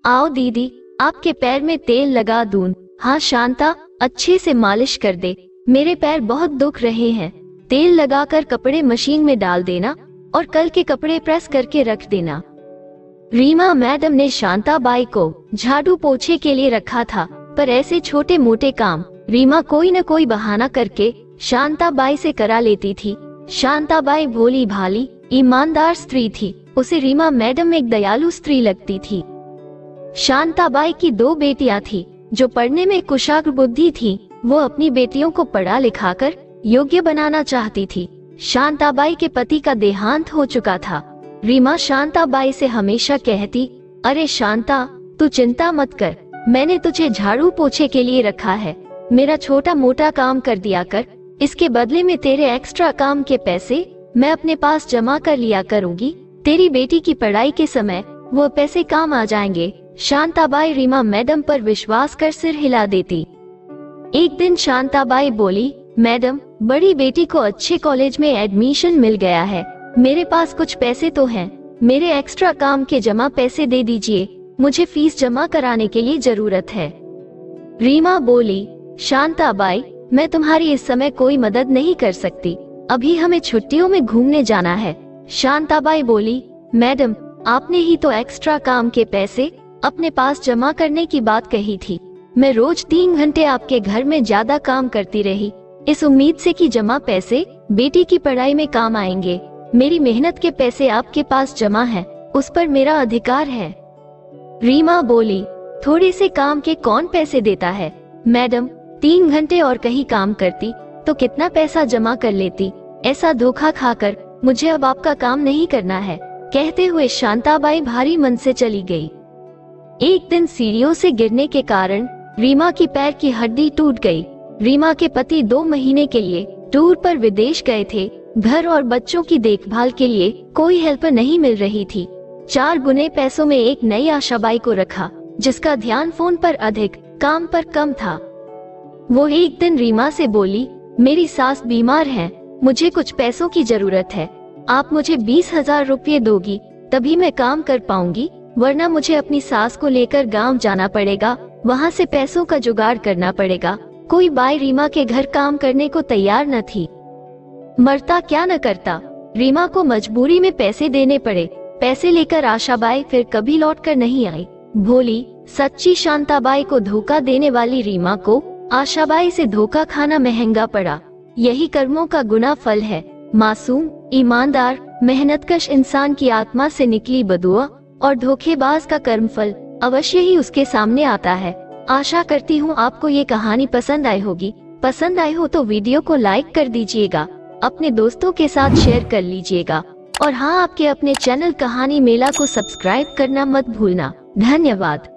आओ दीदी, आपके पैर में तेल लगा दूं। हाँ शांता, अच्छे से मालिश कर दे, मेरे पैर बहुत दुख रहे हैं। तेल लगाकर कपड़े मशीन में डाल देना और कल के कपड़े प्रेस करके रख देना। रीमा मैडम ने शांताबाई को झाड़ू पोछे के लिए रखा था, पर ऐसे छोटे मोटे काम रीमा कोई न कोई बहाना करके शांताबाई से करा लेती थी। शांताबाई भोली भाली ईमानदार स्त्री थी, उसे रीमा मैडम एक दयालु स्त्री लगती थी। शांताबाई की 2 बेटियां थी जो पढ़ने में कुशाग्र बुद्धि थी। वो अपनी बेटियों को पढ़ा लिखाकर योग्य बनाना चाहती थी। शांताबाई के पति का देहांत हो चुका था। रीमा शांताबाई से हमेशा कहती, अरे शांता, तू चिंता मत कर, मैंने तुझे झाड़ू पोछे के लिए रखा है, मेरा छोटा मोटा काम कर दिया कर, इसके बदले में तेरे एक्स्ट्रा काम के पैसे मैं अपने पास जमा कर लिया करूंगी। तेरी बेटी की पढ़ाई के समय वो पैसे काम आ जाएंगे। शांताबाई रीमा मैडम पर विश्वास कर सिर हिला देती। एक दिन शांताबाई बोली, मैडम, बड़ी बेटी को अच्छे कॉलेज में एडमिशन मिल गया है, मेरे पास कुछ पैसे तो हैं, मेरे एक्स्ट्रा काम के जमा पैसे दे दीजिए, मुझे फीस जमा कराने के लिए जरूरत है। रीमा बोली, शांताबाई, मैं तुम्हारी इस समय कोई मदद नहीं कर सकती, अभी हमें छुट्टियों में घूमने जाना है। शांताबाई बोली, मैडम, आपने ही तो एक्स्ट्रा काम के पैसे अपने पास जमा करने की बात कही थी, मैं रोज 3 घंटे आपके घर में ज्यादा काम करती रही, इस उम्मीद से कि जमा पैसे बेटी की पढ़ाई में काम आएंगे। मेरी मेहनत के पैसे आपके पास जमा हैं, उस पर मेरा अधिकार है। रीमा बोली, थोड़े से काम के कौन पैसे देता है मैडम, 3 घंटे और कहीं काम करती तो कितना पैसा जमा कर लेती, ऐसा धोखा खाकर मुझे अब आपका काम नहीं करना है। कहते हुए शांताबाई भारी मन से चली गई। एक दिन सीढ़ियों से गिरने के कारण रीमा की पैर की हड्डी टूट गई। रीमा के पति 2 महीने के लिए टूर पर विदेश गए थे। घर और बच्चों की देखभाल के लिए कोई हेल्पर नहीं मिल रही थी। 4 गुने पैसों में एक नई आशाबाई को रखा, जिसका ध्यान फोन पर अधिक, काम पर कम था। वो एक दिन रीमा से बोली, मेरी सास बीमार है, मुझे कुछ पैसों की जरूरत है, आप मुझे 20,000 रुपये दोगी तभी मैं काम कर पाऊंगी, वरना मुझे अपनी सास को लेकर गांव जाना पड़ेगा, वहां से पैसों का जुगाड़ करना पड़ेगा। कोई बाई रीमा के घर काम करने को तैयार न थी। मरता क्या न करता, रीमा को मजबूरी में पैसे देने पड़े। पैसे लेकर आशाबाई फिर कभी लौट कर नहीं आई। भोली सच्ची शांताबाई को धोखा देने वाली रीमा को आशाबाई से धोखा खाना महंगा पड़ा। यही कर्मों का गुना फल है। मासूम, ईमानदार, मेहनतकश इंसान की आत्मा से निकली बदुआ और धोखेबाज का कर्मफल अवश्य ही उसके सामने आता है। आशा करती हूँ आपको ये कहानी पसंद आई होगी। पसंद आई हो तो वीडियो को लाइक कर दीजिएगा, अपने दोस्तों के साथ शेयर कर लीजिएगा और हाँ, आपके अपने चैनल कहानी मेला को सब्सक्राइब करना मत भूलना। धन्यवाद।